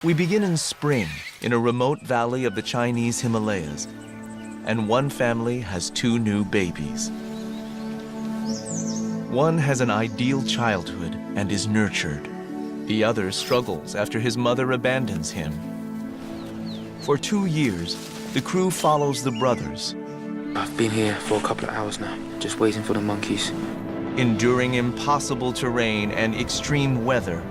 We begin in spring in a remote valley of the Chinese Himalayas, and one family has two new babies. One has an ideal childhood and is nurtured. The other struggles after his mother abandons him. For 2 years, the crew follows the brothers. I've been here for a couple of hours now, just waiting for the monkeys. Enduring impossible terrain and extreme weather.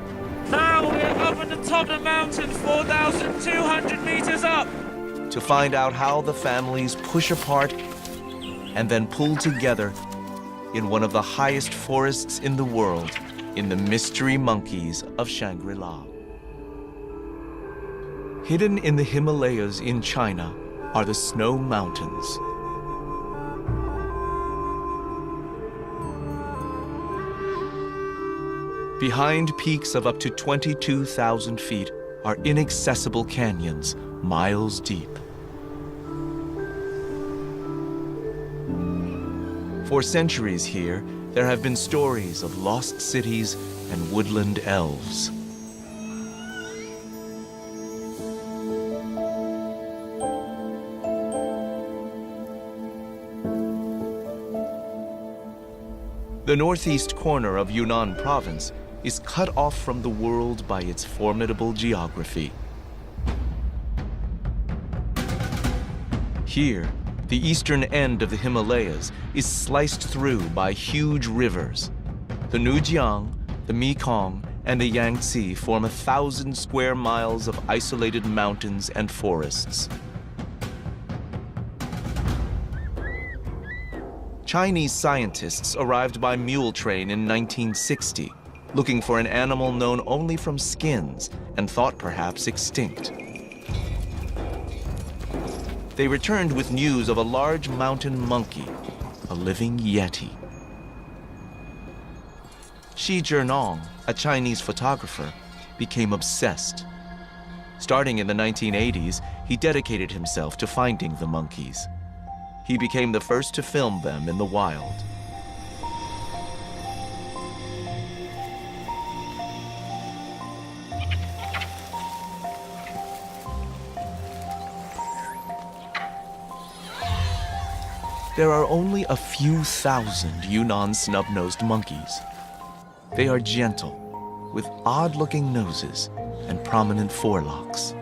Now we're up at the top of the mountain, 4,200 meters up. To find out how the families push apart and then pull together in one of the highest forests in the world, in the mystery monkeys of Shangri-La. Hidden in the Himalayas in China are the Snow Mountains. Behind peaks of up to 22,000 feet are inaccessible canyons, miles deep. For centuries here, there have been stories of lost cities and woodland elves. The northeast corner of Yunnan province is cut off from the world by its formidable geography. Here, the eastern end of the Himalayas is sliced through by huge rivers. The Nujiang, the Mekong, and the Yangtze form 1,000 square miles of isolated mountains and forests. Chinese scientists arrived by mule train in 1960, looking for an animal known only from skins and thought perhaps extinct. They returned with news of a large mountain monkey, a living yeti. ᴍᴏᴜᴜ, a Chinese photographer, became obsessed. Starting in the 1980s, he dedicated himself to finding the monkeys. He became the first to film them in the wild. There are only a few thousand Yunnan snub-nosed monkeys. They are gentle, with odd-looking noses and prominent forelocks.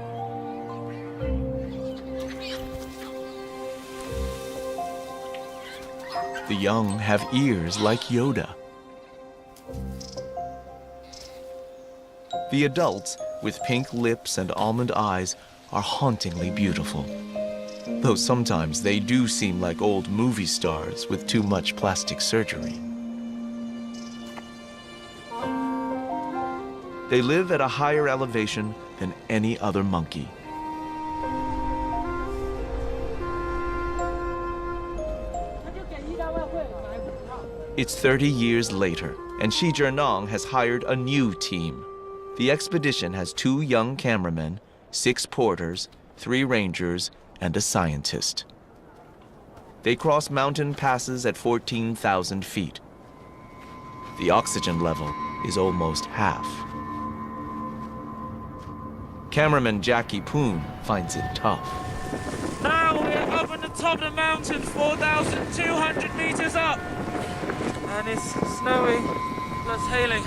The young have ears like Yoda. The adults, with pink lips and almond eyes, are hauntingly beautiful. Though sometimes they do seem like old movie stars with too much plastic surgery. They live at a higher elevation than any other monkey. It's 30 years later, and ᴍᴏᴜᴜ has hired a new team. The expedition has 2 young cameramen, 6 porters, 3 rangers, and a scientist. They cross mountain passes at 14,000 feet. The oxygen level is almost half. Cameraman Jackie Poon finds it tough. Now we're up at the top of the mountain, 4,200 meters up. And it's snowy, plus hailing.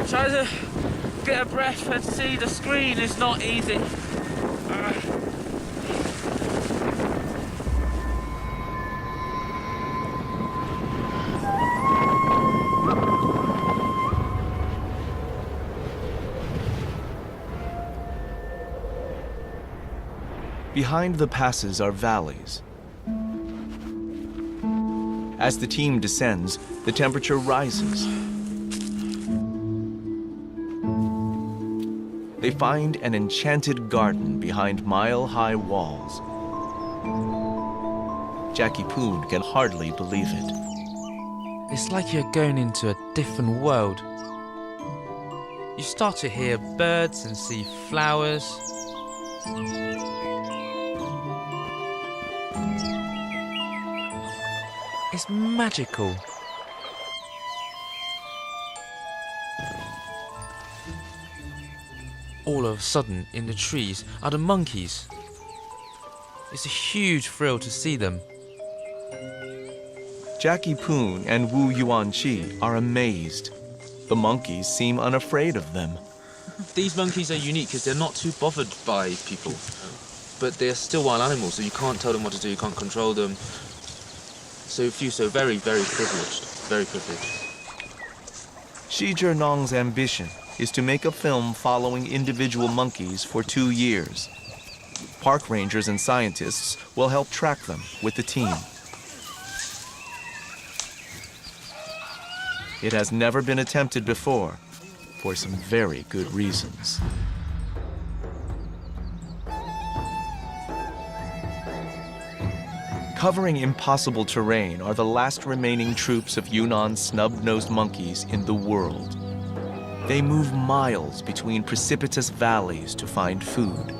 Try to get a breath and see the screen is not easy. Behind the passes are valleys. As the team descends, the temperature rises. They find an enchanted garden behind mile-high walls. Jackie Poon can hardly believe it. It's like you're going into a different world. You start to hear birds and see flowers. It's magical. all of a sudden, in the trees are the monkeys. It's a huge thrill to see them. Jackie Poon and Wu Yuanqi are amazed. The monkeys seem unafraid of them. These monkeys are unique because they're not too bothered by people. But they're still wild animals, so you can't tell them what to do, you can't control them. So you feel so very, very privileged. Very privileged. ᴍᴏⴜ ambition is to make a film following individual monkeys for 2 years. Park rangers and scientists will help track them with the team. It has never been attempted before, for some very good reasons. Covering impossible terrain are the last remaining troops of Yunnan's snub-nosed monkeys in the world. They move miles between precipitous valleys to find food.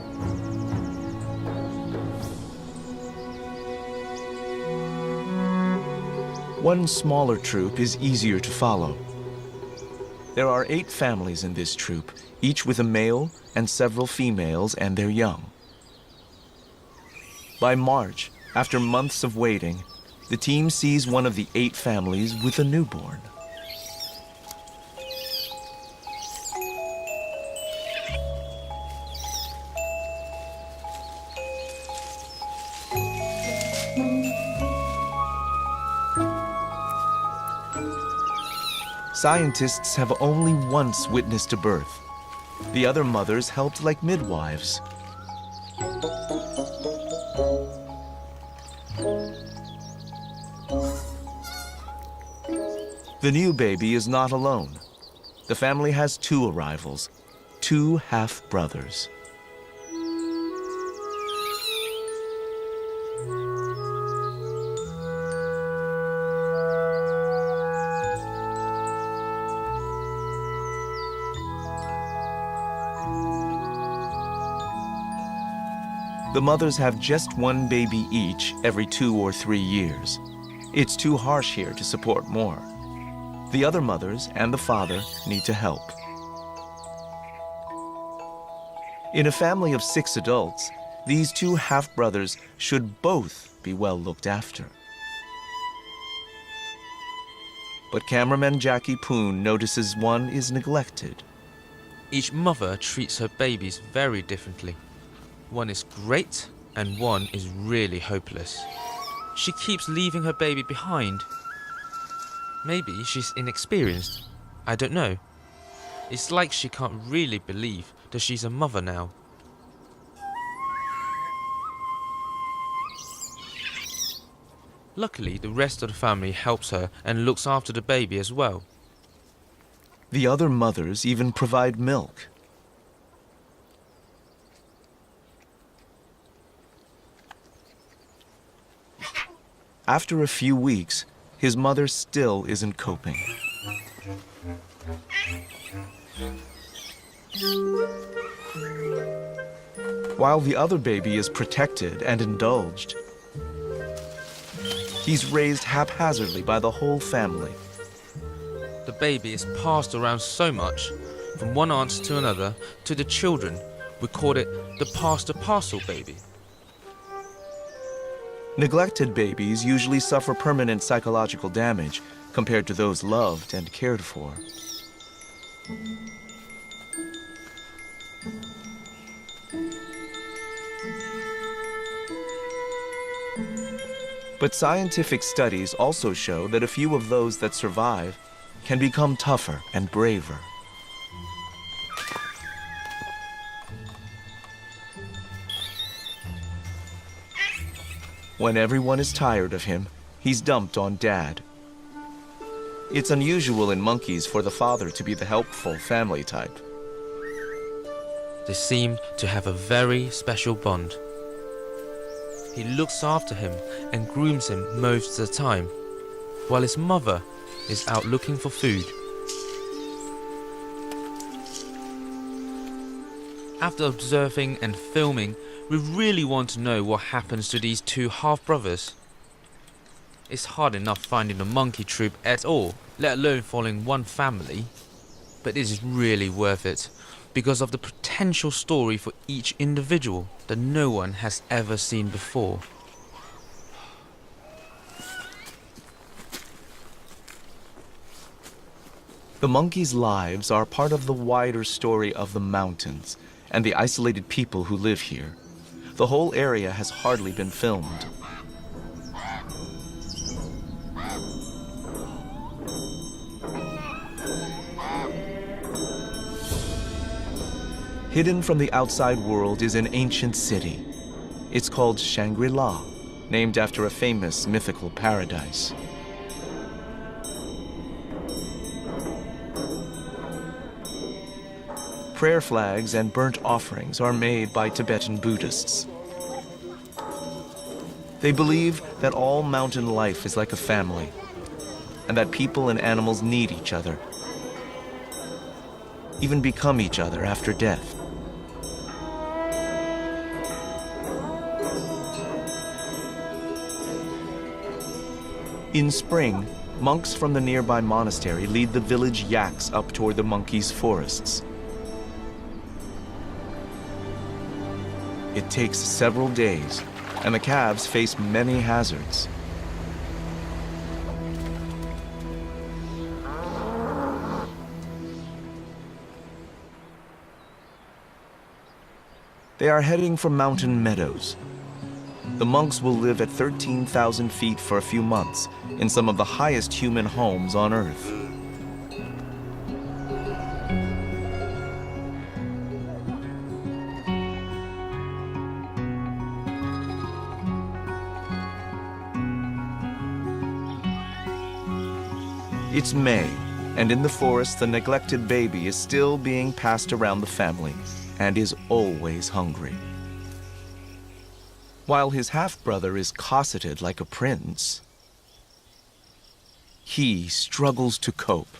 One smaller troop is easier to follow. There are 8 families in this troop, each with a male and several females and their young. By March, after months of waiting, the team sees one of the 8 families with a newborn. Scientists have only once witnessed a birth. The other mothers helped like midwives. The new baby is not alone. The family has 2 arrivals, 2 half-brothers. The mothers have just 1 baby each every 2 or 3 years. It's too harsh here to support more. The other mothers and the father need to help. In a family of 6 adults, these 2 half-brothers should both be well looked after. But cameraman Jackie Poon notices one is neglected. Each mother treats her babies very differently. One is great and one is really hopeless. She keeps leaving her baby behind. Maybe she's inexperienced. I don't know. It's like she can't really believe that she's a mother now. Luckily, the rest of the family helps her and looks after the baby as well. The other mothers even provide milk. After a few weeks, his mother still isn't coping. While the other baby is protected and indulged, he's raised haphazardly by the whole family. The baby is passed around so much, from one aunt to another, to the children. We call it the pass-the-parcel baby. Neglected babies usually suffer permanent psychological damage compared to those loved and cared for. But scientific studies also show that a few of those that survive can become tougher and braver. When everyone is tired of him, he's dumped on Dad. It's unusual in monkeys for the father to be the helpful family type. They seem to have a very special bond. He looks after him and grooms him most of the time, while his mother is out looking for food. After observing and filming, we really want to know what happens to these 2 half-brothers. It's hard enough finding a monkey troop at all, let alone following one family. But it is really worth it. because of the potential story for each individual that no one has ever seen before. The monkeys' lives are part of the wider story of the mountains and the isolated people who live here. The whole area has hardly been filmed. Hidden from the outside world is an ancient city. It's called Shangri-La, named after a famous mythical paradise. Prayer flags and burnt offerings are made by Tibetan Buddhists. They believe that all mountain life is like a family, and that people and animals need each other, even become each other after death. In spring, monks from the nearby monastery lead the village yaks up toward the monkeys' forests. It takes several days, and the calves face many hazards. They are heading for mountain meadows. The monks will live at 13,000 feet for a few months in some of the highest human homes on Earth. It's May, and in the forest, the neglected baby is still being passed around the family and is always hungry. While his half-brother is cosseted like a prince, he struggles to cope.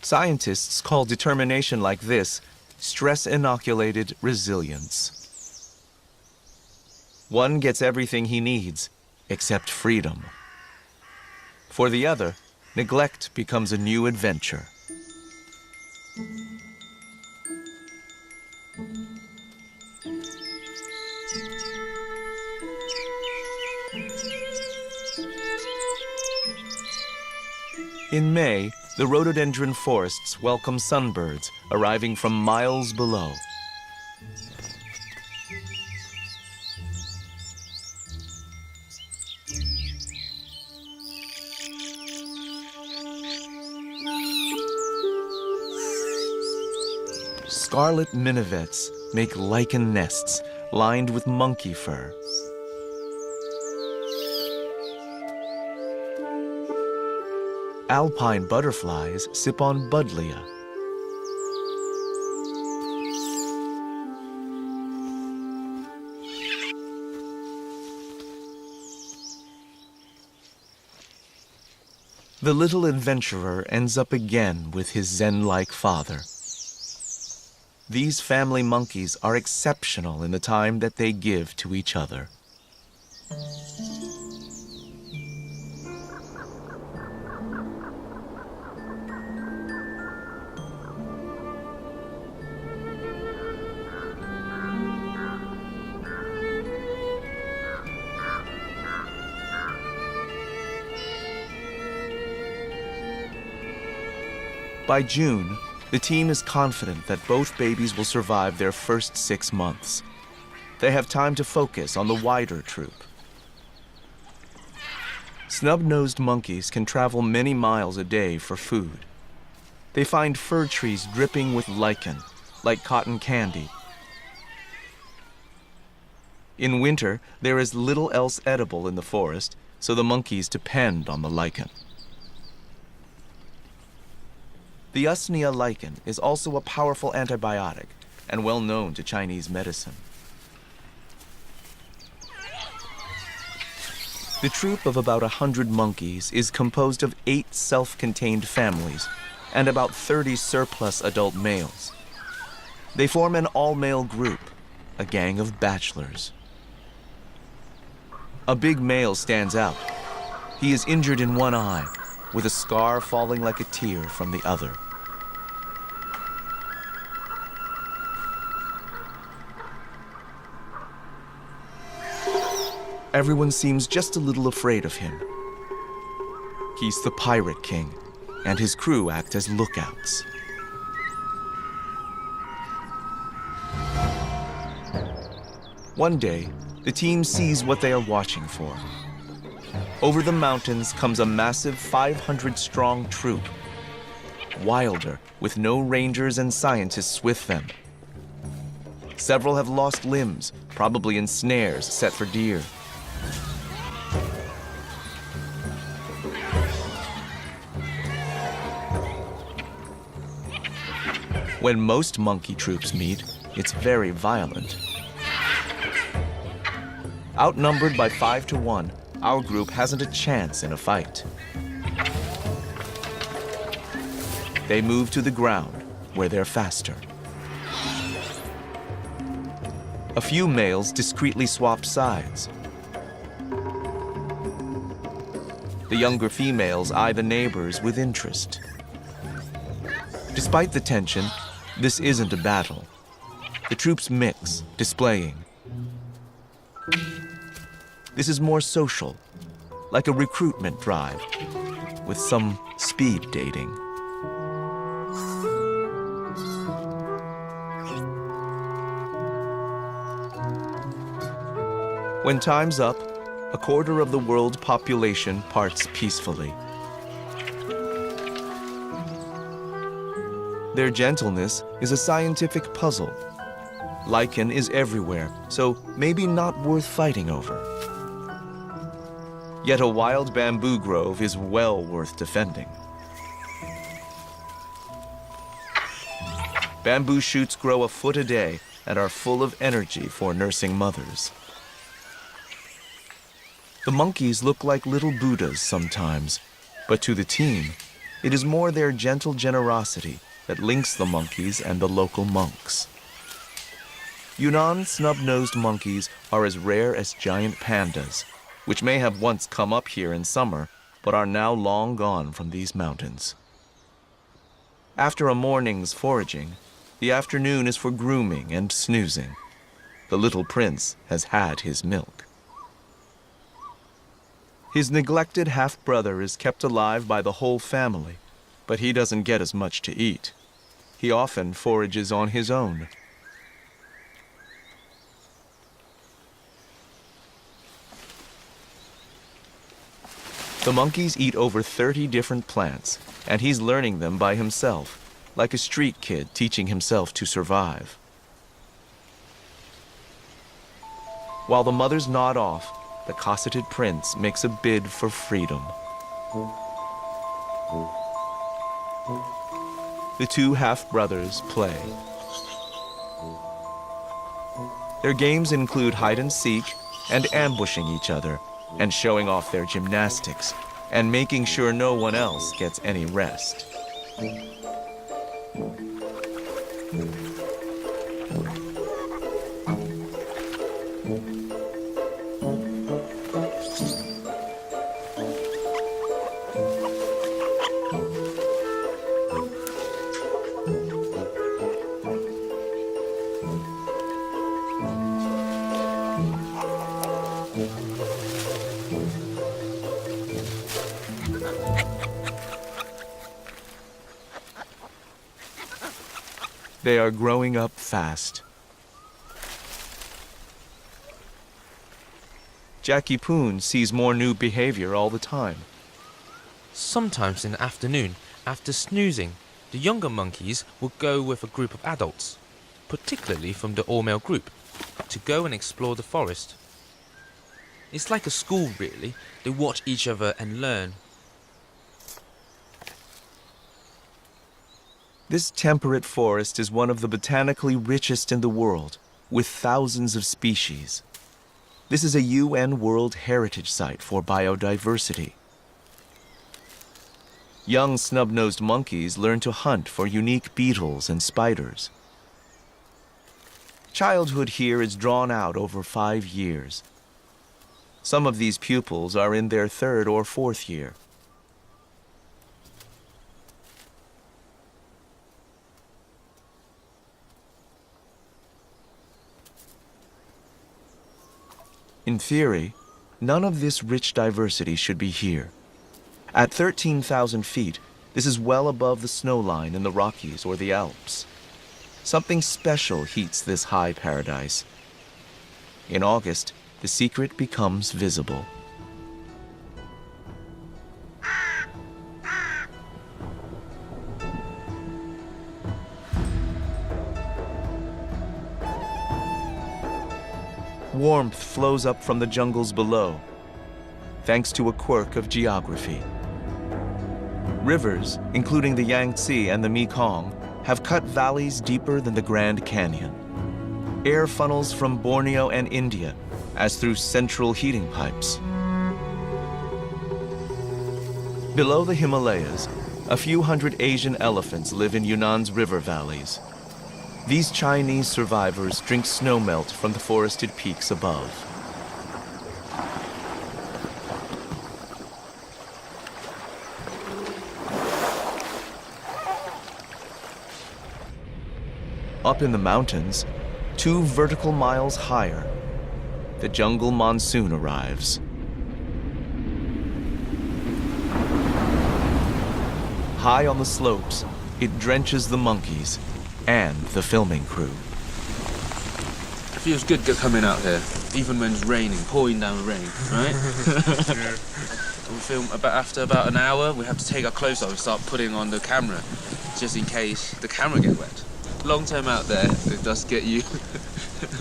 Scientists call determination like this stress-inoculated resilience. One gets everything he needs, except freedom. For the other, neglect becomes a new adventure. In May, the rhododendron forests welcome sunbirds arriving from miles below. ᴍᴏιλᴜᴜ make lichen nests lined with monkey fur. Alpine butterflies sip on buddleia. The little adventurer ends up again with his Zen-like father. These family monkeys are exceptional in the time that they give to each other. By June, the team is confident that both babies will survive their first 6 months. They have time to focus on the wider troop. Snub-nosed monkeys can travel many miles a day for food. They find fir trees dripping with lichen, like cotton candy. In winter, there is little else edible in the forest, so the monkeys depend on the lichen. The usnea lichen is also a powerful antibiotic and well known to Chinese medicine. The troop of about 100 monkeys is composed of 8 self-contained families and about 30 surplus adult males. They form an all-male group, a gang of bachelors. A big male stands out. He is injured in one eye, with a scar falling like a tear from the other. Everyone seems just a little afraid of him. He's the Pirate King, and his crew act as lookouts. One day, the team sees what they are watching for. Over the mountains comes a massive 500-strong troop. Wilder, with no rangers and scientists with them. Several have lost limbs, probably in snares set for deer. When most monkey troops meet, it's very violent. Outnumbered by 5 to 1, our group hasn't a chance in a fight. They move to the ground, where they're faster. A few males discreetly swap sides. The younger females eye the neighbors with interest. Despite the tension, this isn't a battle. The troops mix, displaying. This is more social, like a recruitment drive, with some speed dating. When time's up, a quarter of the world population parts peacefully. Their gentleness is a scientific puzzle. Lichen is everywhere, so maybe not worth fighting over. Yet a wild bamboo grove is well worth defending. Bamboo shoots grow a foot a day and are full of energy for nursing mothers. The monkeys look like little Buddhas sometimes, but to the team, it is more their gentle generosity that links the monkeys and the local monks. Yunnan snub-nosed monkeys are as rare as giant pandas, which may have once come up here in summer, but are now long gone from these mountains. After a morning's foraging, the afternoon is for grooming and snoozing. The little prince has had his milk. His neglected half-brother is kept alive by the whole family, but he doesn't get as much to eat. He often forages on his own. The monkeys eat over 30 different plants, and he's learning them by himself, like a street kid teaching himself to survive. While the mothers nod off, the cosseted prince makes a bid for freedom. The two half-brothers play. Their games include hide-and-seek and ambushing each other, and showing off their gymnastics, and making sure no one else gets any rest. They are growing up fast. Jackie Poon sees more new behavior all the time. Sometimes in the afternoon, after snoozing, the younger monkeys will go with a group of adults, particularly from the all-male group, to go and explore the forest. It's like a school, really. They watch each other and learn. This temperate forest is one of the botanically richest in the world, with thousands of species. This is a UN World Heritage Site for biodiversity. Young snub-nosed monkeys learn to hunt for unique beetles and spiders. Childhood here is drawn out over 5 years. Some of these pupils are in their 3rd or 4th year. In theory, none of this rich diversity should be here. At 13,000 feet, this is well above the snow line in the Rockies or the Alps. Something special heats this high paradise. In August, the secret becomes visible. Warmth flows up from the jungles below, thanks to a quirk of geography. Rivers, including the Yangtze and the Mekong, have cut valleys deeper than the Grand Canyon. Air funnels from Borneo and India, as through central heating pipes. Below the Himalayas, a few hundred Asian elephants live in Yunnan's river valleys. These Chinese survivors drink snowmelt from the forested peaks above. Up in the mountains, 2 vertical miles higher, the jungle monsoon arrives. High on the slopes, it drenches the monkeys and the filming crew. It feels good coming out here, even when it's raining, pouring down rain, right? We film after about an hour, we have to take our clothes off and start putting on the camera, just in case the camera gets wet. Long time out there, it does get you,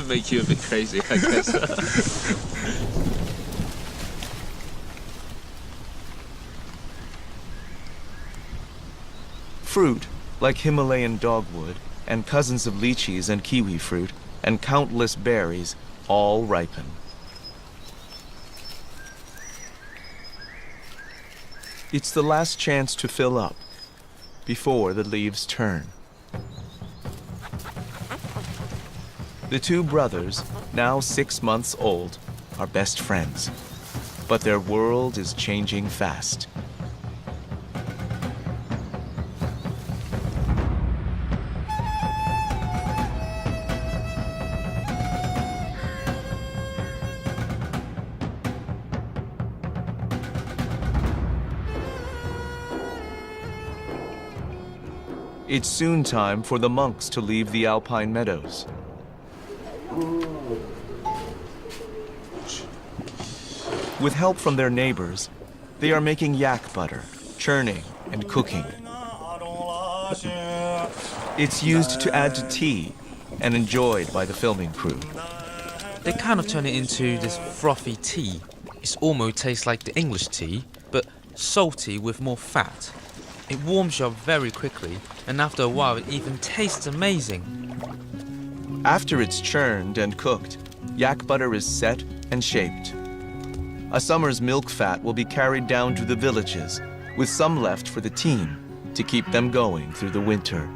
make you a bit crazy, I guess. Fruit, like Himalayan dogwood, and cousins of lychees and kiwi fruit, and countless berries, all ripen. It's the last chance to fill up, before the leaves turn. The 2 brothers, now 6 months old, are best friends, but their world is changing fast. It's soon time for the monks to leave the alpine meadows. With help from their neighbors, they are making yak butter, churning and cooking. It's used to add to tea and enjoyed by the filming crew. They kind of turn it into this frothy tea. It almost tastes like the English tea, but salty with more fat. It warms you up very quickly, and after a while it even tastes amazing. After it's churned and cooked, yak butter is set and shaped. A summer's milk fat will be carried down to the villages, with some left for the team to keep them going through the winter.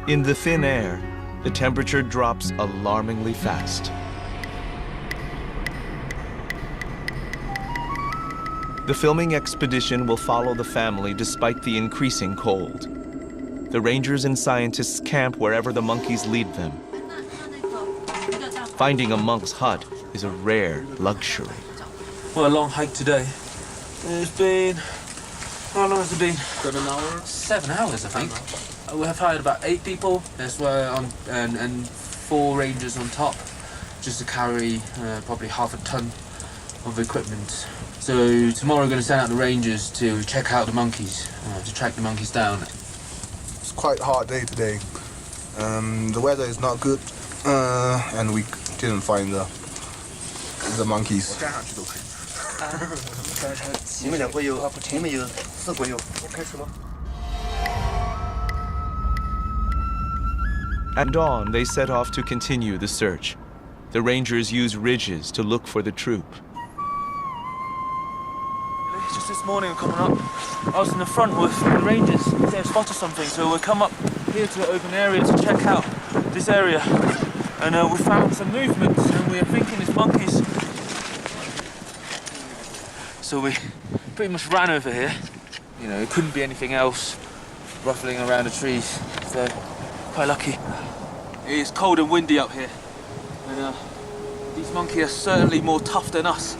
In the thin air, the temperature drops alarmingly fast. The filming expedition will follow the family despite the increasing cold. The rangers and scientists camp wherever the monkeys lead them. Finding a monk's hut is a rare luxury. What a long hike today. It's been... how long has it been? 7 hours? 7 hours, I think. We have hired about 8 people. That's why and 4 rangers on top, just to carry probably half a ton of equipment. So tomorrow we're going to send out the rangers to check out the monkeys, to track the monkeys down. It's quite a hard day today. The weather is not good, and we didn't find the monkeys. At dawn, they set off to continue the search. The rangers use ridges to look for the troop. Just a morning coming up, I was in the front with the rangers. They had spotted something, so we come up here to the open area to check out this area. And we found some movements, and we are thinking it's monkeys. So we pretty much ran over here. You know, it couldn't be anything else ruffling around the trees, so quite lucky. It is cold and windy up here, and these monkeys are certainly more tough than us.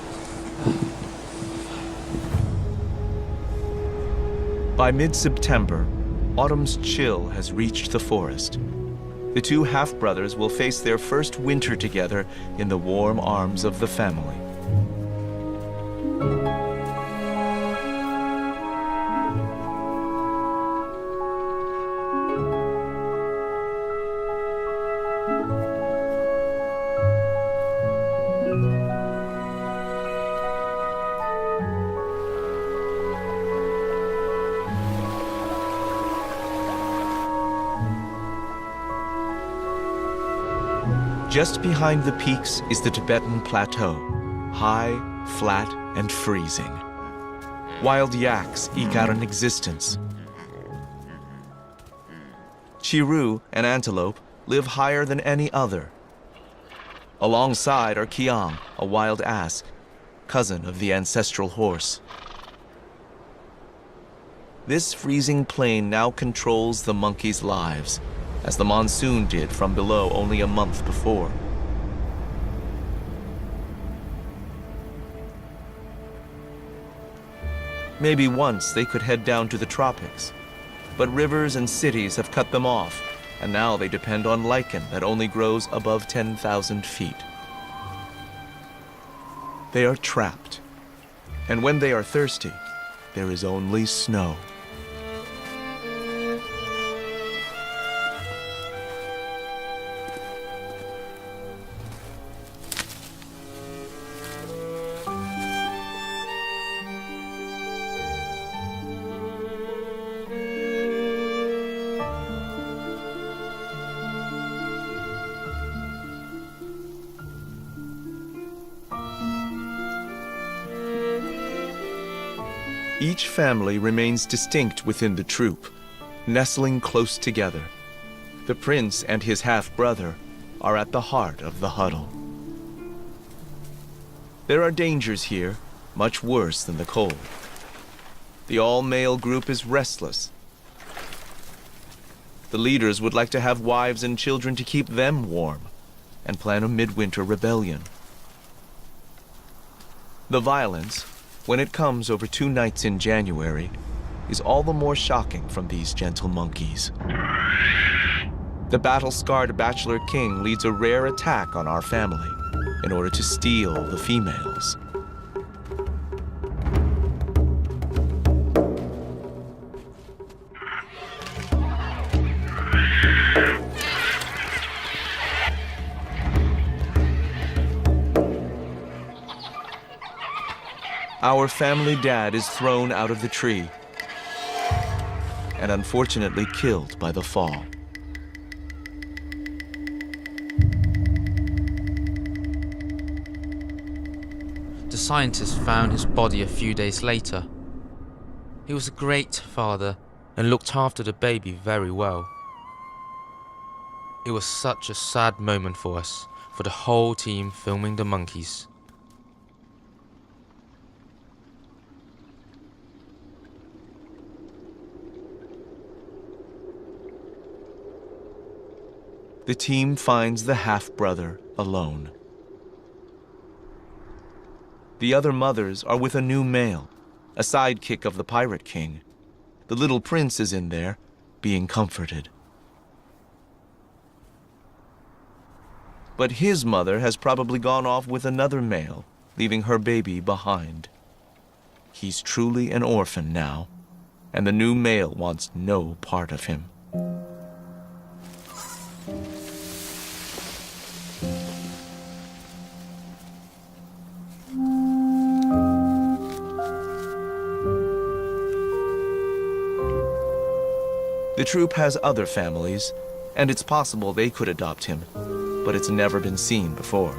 By mid-September, autumn's chill has reached the forest. The two half-brothers will face their first winter together in the warm arms of the family. Just behind the peaks is the Tibetan Plateau, high, flat, and freezing. Wild yaks eke out an existence. Chiru, an antelope, live higher than any other. Alongside are kiang, a wild ass, cousin of the ancestral horse. This freezing plain now controls the monkeys' lives, as the monsoon did from below only a month before. Maybe once they could head down to the tropics, but rivers and cities have cut them off, and now they depend on lichen that only grows above 10,000 feet. They are trapped, and when they are thirsty, there is only snow. Each family remains distinct within the troop, nestling close together. The prince and his half-brother are at the heart of the huddle. There are dangers here, much worse than the cold. The all-male group is restless. The leaders would like to have wives and children to keep them warm, and plan a midwinter rebellion. The violence, when it comes over 2 nights in January, is all the more shocking from these gentle monkeys. The battle-scarred bachelor king leads a rare attack on our family in order to steal the females. Our family dad is thrown out of the tree and unfortunately killed by the fall. The scientists found his body a few days later. He was a great father and looked after the baby very well. It was such a sad moment for us, for the whole team filming the monkeys. The team finds the half-brother alone. The other mothers are with a new male, a sidekick of the pirate king. The little prince is in there, being comforted. But his mother has probably gone off with another male, leaving her baby behind. He's truly an orphan now, and the new male wants no part of him. The troop has other families, and it's possible they could adopt him, but it's never been seen before.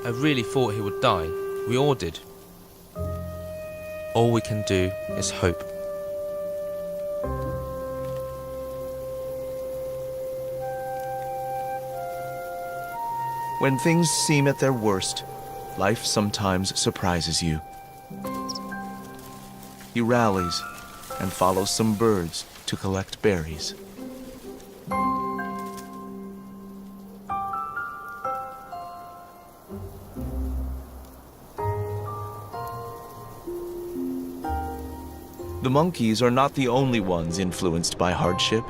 I really thought he would die. We all did. All we can do is hope. When things seem at their worst, life sometimes surprises you. He rallies and follows some birds to collect berries. The monkeys are not the only ones influenced by hardship.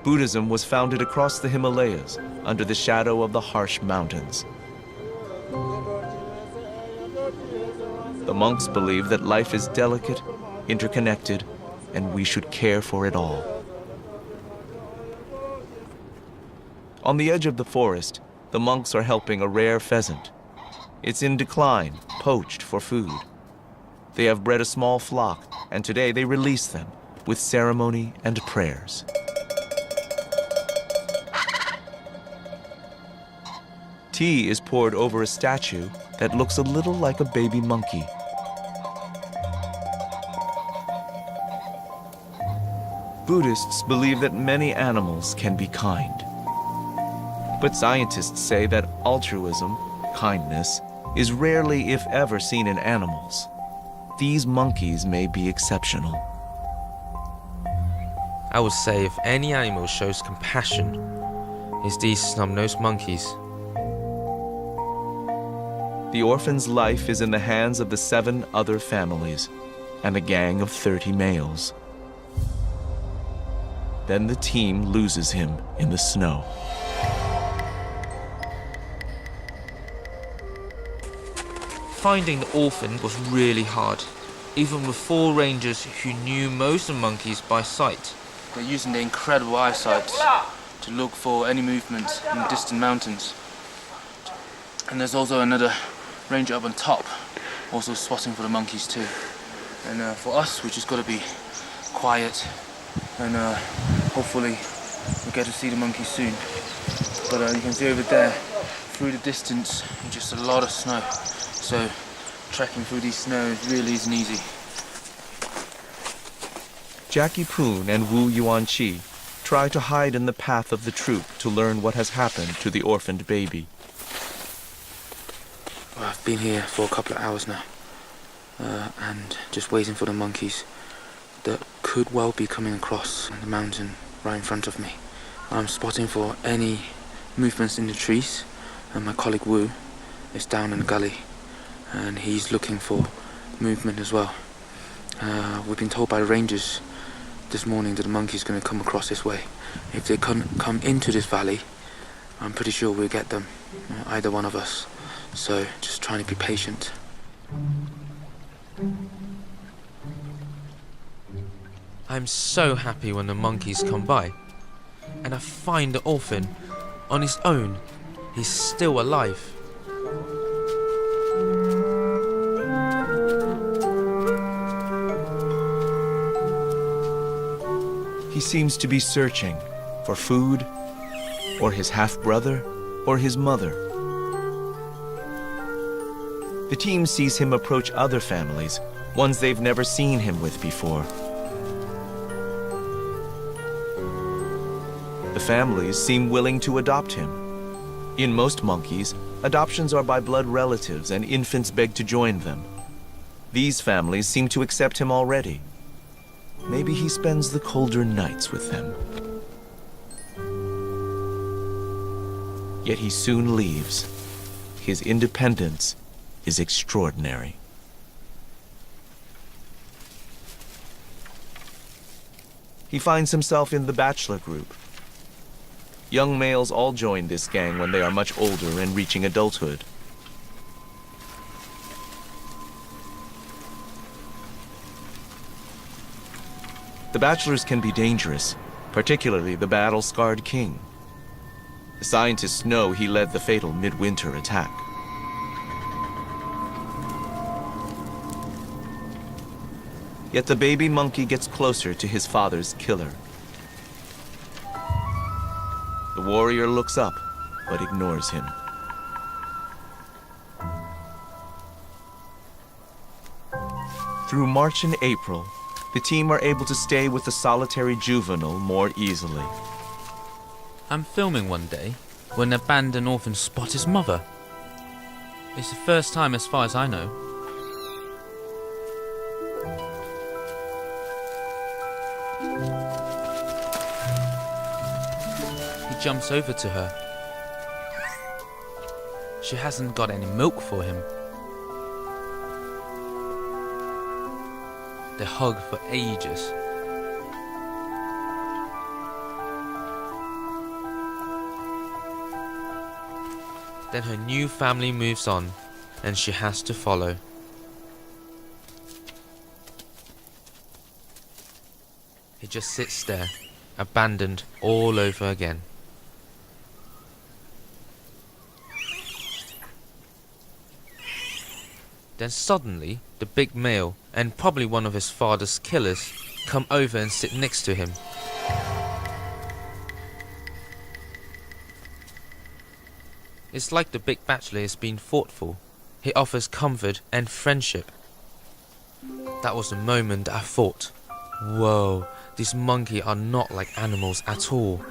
Buddhism was founded across the Himalayas under the shadow of the harsh mountains. The monks believe that life is delicate, interconnected, and we should care for it all. On the edge of the forest, the monks are helping a rare pheasant. It's in decline, poached for food. They have bred a small flock, and today they release them with ceremony and prayers. Tea is poured over a statue that looks a little like a baby monkey. Buddhists believe that many animals can be kind. But scientists say that altruism, kindness, is rarely, if ever, seen in animals. These monkeys may be exceptional. I would say if any animal shows compassion, it's these snub-nosed monkeys. The orphan's life is in the hands of the 7 other families and a gang of 30 males. Then the team loses him in the snow. Finding the orphan was really hard, even with 4 rangers who knew most of the monkeys by sight. They're using their incredible eyesight to look for any movement in the distant mountains. And there's also another ranger up on top, also spotting for the monkeys too. And for us, we just got to be quiet and hopefully we'll get to see the monkeys soon. But you can see over there, through the distance, just a lot of snow. So trekking through these snows really isn't easy. Jackie Poon and Wu Yuanqi try to hide in the path of the troop to learn what has happened to the orphaned baby. Well, I've been here for a couple of hours now, and just waiting for the monkeys that could well be coming across the mountain right in front of me. I'm spotting for any movements in the trees, and my colleague Wu is down in the gully, and he's looking for movement as well. We've been told by the rangers this morning that the monkey's going to come across this way. If they come into this valley, I'm pretty sure we'll get them, either one of us. So just trying to be patient. I'm so happy when the monkeys come by, and I find the orphan on his own. He's still alive. He seems to be searching for food, or his half-brother, or his mother. The team sees him approach other families, ones they've never seen him with before. The families seem willing to adopt him. In most monkeys, adoptions are by blood relatives and infants beg to join them. These families seem to accept him already. Maybe he spends the colder nights with them. Yet he soon leaves. His independence is extraordinary. He finds himself in the bachelor group. Young males all join this gang when they are much older and reaching adulthood. The bachelors can be dangerous, particularly the battle-scarred king. The scientists know he led the fatal midwinter attack. Yet the baby monkey gets closer to his father's killer. The warrior looks up, but ignores him. Through March and April, the team are able to stay with the solitary juvenile more easily. I'm filming one day when an abandoned orphan spots his mother. It's the first time as far as I know. He jumps over to her. She hasn't got any milk for him. They hug for ages. Then her new family moves on, and she has to follow. He just sits there, abandoned all over again. Then suddenly, the big male, and probably one of his father's killers, come over and sit next to him. It's like the big bachelor is being thoughtful. He offers comfort and friendship. That was the moment I thought, whoa, these monkeys are not like animals at all.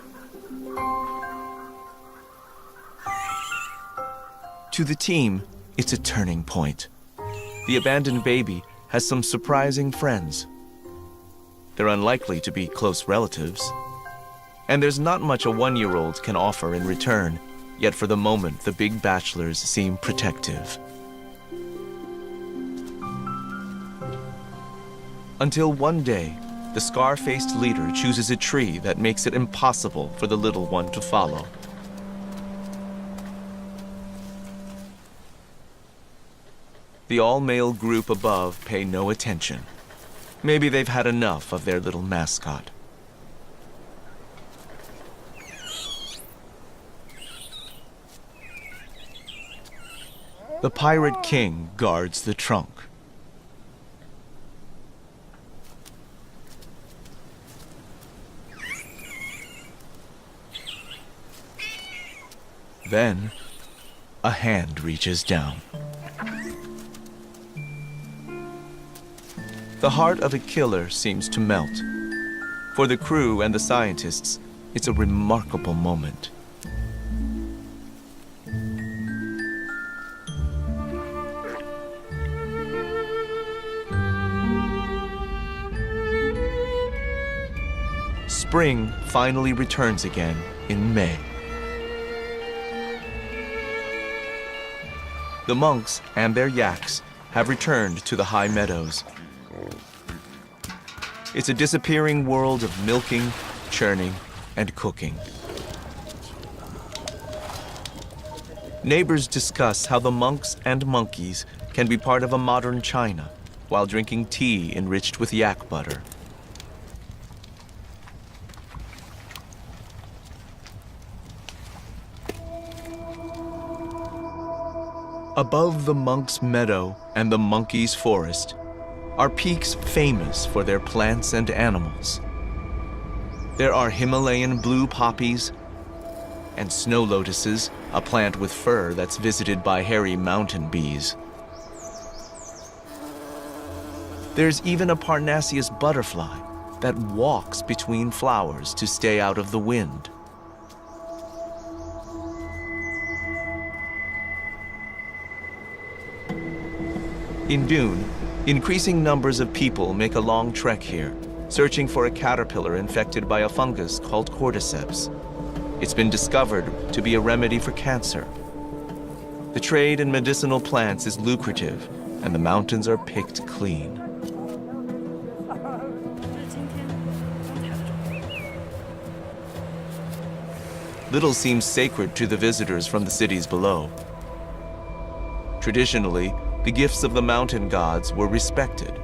To the team, it's a turning point. The abandoned baby has some surprising friends. They're unlikely to be close relatives. And there's not much a 1-year-old can offer in return, yet for the moment the big bachelors seem protective. Until one day, the scar-faced leader chooses a tree that makes it impossible for the little one to follow. The all-male group above pay no attention. Maybe they've had enough of their little mascot. The pirate king guards the trunk. Then, a hand reaches down. The heart of a killer seems to melt. For the crew and the scientists, it's a remarkable moment. Spring finally returns again in May. The monks and their yaks have returned to the high meadows. It's a disappearing world of milking, churning, and cooking. Neighbors discuss how the monks and monkeys can be part of a modern China while drinking tea enriched with yak butter. Above the monks' meadow and the monkeys' forest are peaks famous for their plants and animals. There are Himalayan blue poppies and snow lotuses, a plant with fur that's visited by hairy mountain bees. There's even a Parnassius butterfly that walks between flowers to stay out of the wind. In Dune, increasing numbers of people make a long trek here, searching for a caterpillar infected by a fungus called cordyceps. It's been discovered to be a remedy for cancer. The trade in medicinal plants is lucrative, and the mountains are picked clean. Little seems sacred to the visitors from the cities below. Traditionally, the gifts of the mountain gods were respected.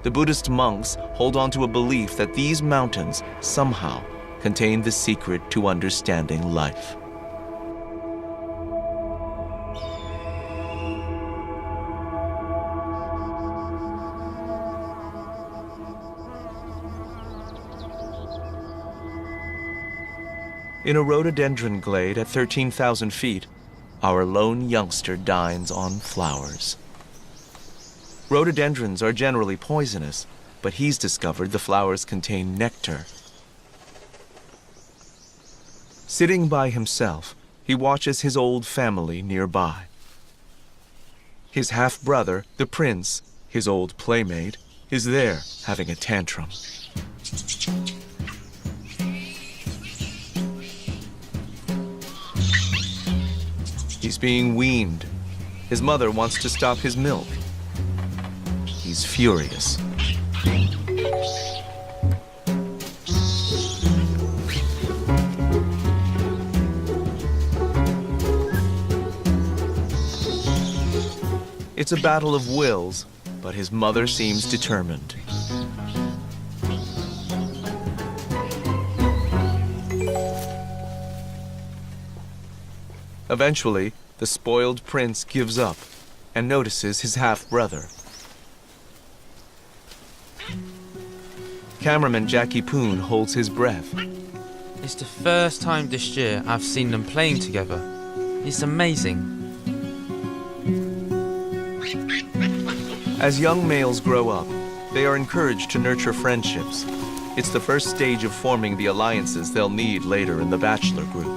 The Buddhist monks hold on to a belief that these mountains somehow contain the secret to understanding life. In a rhododendron glade at 13,000 feet, our lone youngster dines on flowers. Rhododendrons are generally poisonous, but he's discovered the flowers contain nectar. Sitting by himself, he watches his old family nearby. His half-brother, the prince, his old playmate, is there having a tantrum. He's being weaned. His mother wants to stop his milk. He's furious. It's a battle of wills, but his mother seems determined. Eventually, the spoiled prince gives up and notices his half-brother. Cameraman Jackie Poon holds his breath. It's the first time this year I've seen them playing together. It's amazing. As young males grow up, they are encouraged to nurture friendships. It's the first stage of forming the alliances they'll need later in the bachelor group.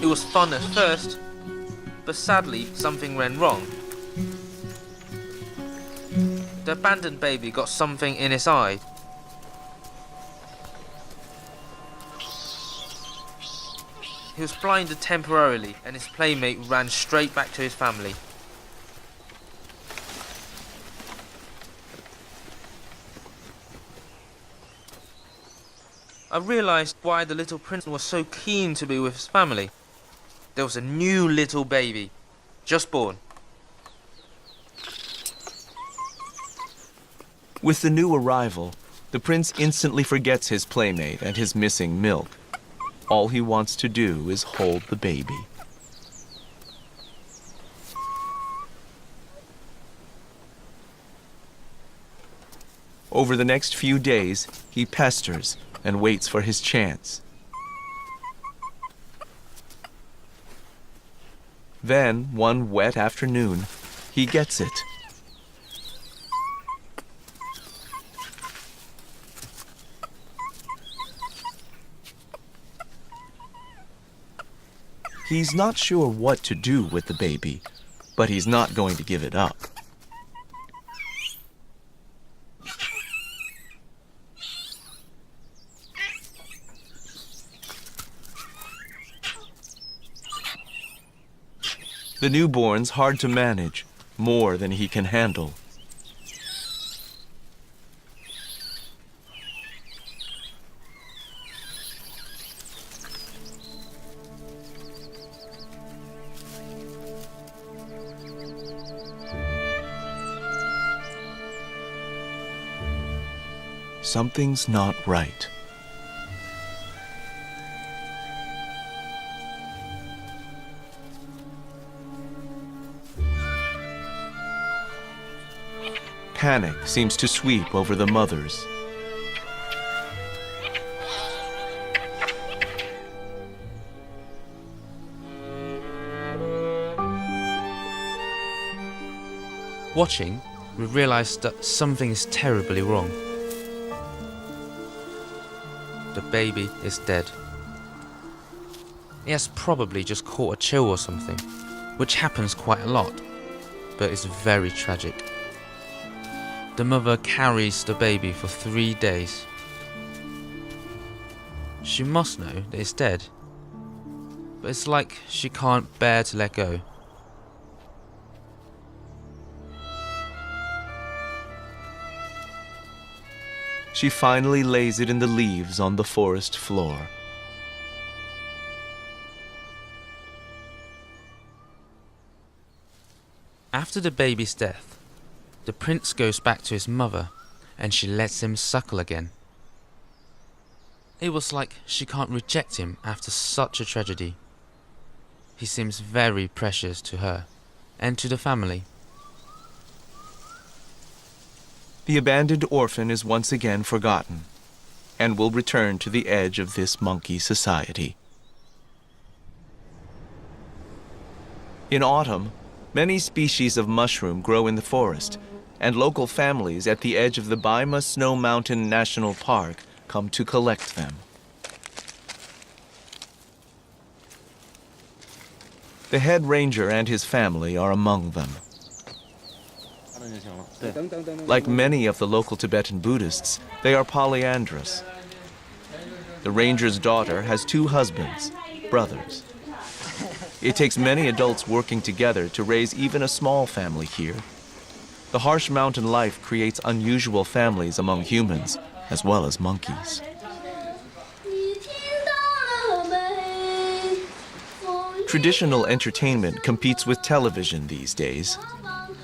It was fun at first, but sadly something went wrong. The abandoned baby got something in his eye. He was blinded temporarily, and his playmate ran straight back to his family. I realized why the little prince was so keen to be with his family. There was a new little baby, just born. With the new arrival, the prince instantly forgets his playmate and his missing milk. All he wants to do is hold the baby. Over the next few days, he pesters and waits for his chance. Then, one wet afternoon, he gets it. He's not sure what to do with the baby, but he's not going to give it up. The newborn's hard to manage, more than he can handle. Something's not right. Panic seems to sweep over the mothers. Watching, we realized that something is terribly wrong. The baby is dead. He has probably just caught a chill or something, which happens quite a lot, but it's very tragic. The mother carries the baby for 3 days. She must know that it's dead, but it's like she can't bear to let go. She finally lays it in the leaves on the forest floor. After the baby's death, the prince goes back to his mother and she lets him suckle again. It was like she can't reject him after such a tragedy. He seems very precious to her and to the family. The abandoned orphan is once again forgotten and will return to the edge of this monkey society. In autumn, Many species of mushroom grow in the forest, and local families at the edge of the Baima Snow Mountain National Park come to collect them. The head ranger and his family are among them. Like many of the local Tibetan Buddhists, they are polyandrous. The ranger's daughter has 2 husbands, brothers. It takes many adults working together to raise even a small family here. The harsh mountain life creates unusual families among humans as well as monkeys. Traditional entertainment competes with television these days.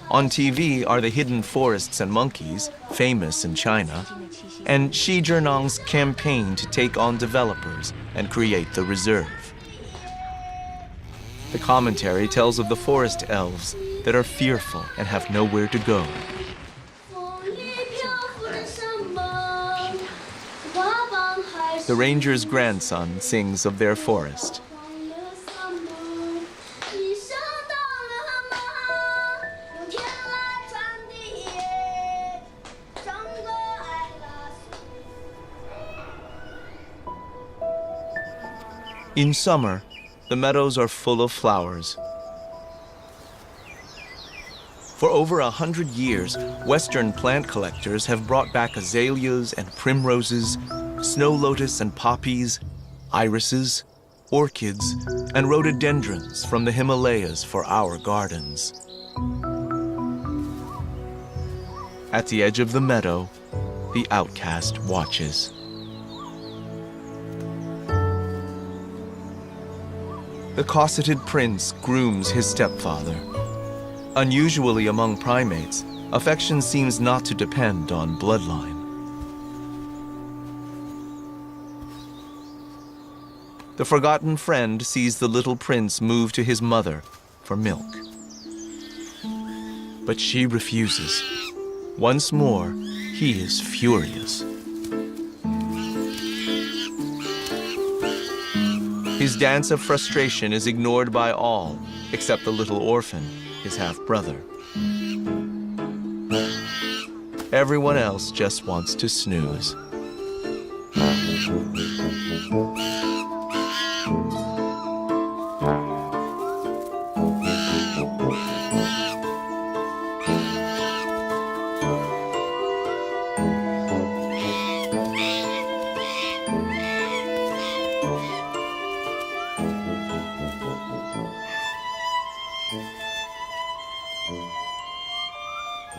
On TV are the hidden forests and monkeys, famous in China, and Xi Jinping's campaign to take on developers and create the reserve. The commentary tells of the forest elves that are fearful and have nowhere to go. The ranger's grandson sings of their forest. In summer, the meadows are full of flowers. For over 100 years, Western plant collectors have brought back azaleas and primroses, snow lotus and poppies, irises, orchids, and rhododendrons from the Himalayas for our gardens. At the edge of the meadow, the outcast watches. The cosseted prince grooms his stepfather. Unusually among primates, affection seems not to depend on bloodline. The forgotten friend sees the little prince move to his mother for milk. But she refuses. Once more, he is furious. His dance of frustration is ignored by all, except the little orphan, his half-brother. Everyone else just wants to snooze.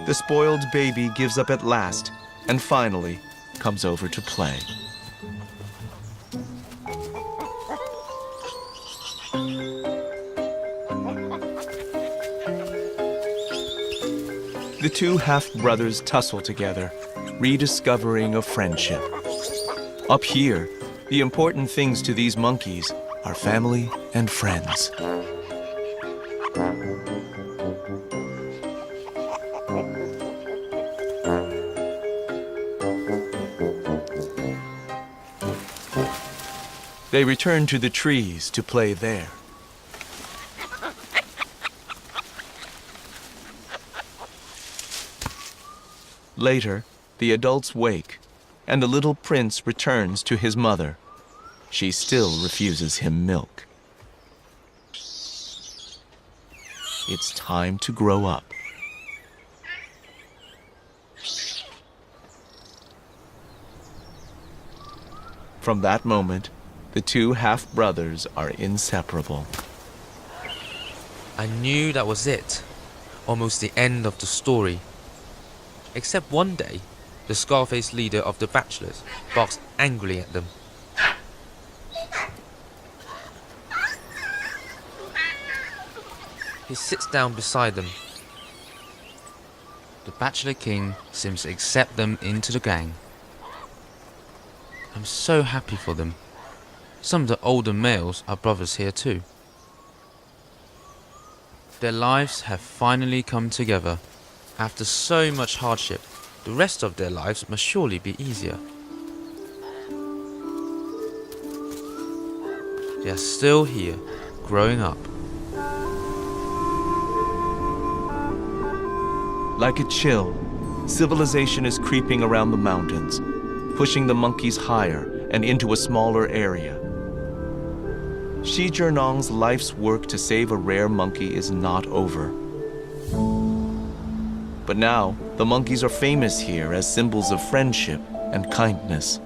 The spoiled baby gives up at last and finally comes over to play. The 2 half-brothers tussle together, rediscovering a friendship. Up here, the important things to these monkeys are family and friends. They return to the trees to play there. Later, the adults wake, and the little prince returns to his mother. She still refuses him milk. It's time to grow up. From that moment, the 2 half-brothers are inseparable. I knew that was it, almost the end of the story. Except one day, the scar-faced leader of the bachelors barks angrily at them. He sits down beside them. The bachelor king seems to accept them into the gang. I'm so happy for them. Some of the older males are brothers here too. Their lives have finally come together. After so much hardship, the rest of their lives must surely be easier. They are still here, growing up. Like a chill, civilization is creeping around the mountains, pushing the monkeys higher and into a smaller area. ᴍᴏⴜ life's work to save a rare monkey is not over. But now, the monkeys are famous here as symbols of friendship and kindness.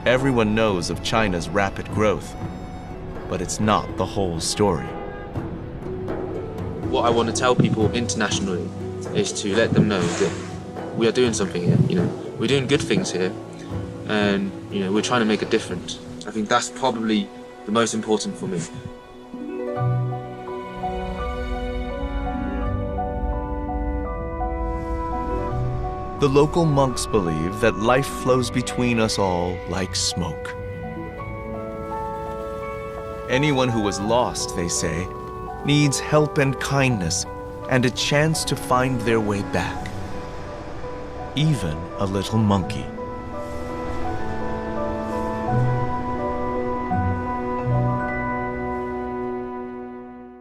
Everyone knows of China's rapid growth, but it's not the whole story. What I want to tell people internationally is to let them know that we are doing something here. We're doing good things here, and we're trying to make a difference. I think that's probably the most important for me. The local monks believe that life flows between us all like smoke. Anyone who is lost, they say, needs help and kindness and a chance to find their way back. Even a little monkey.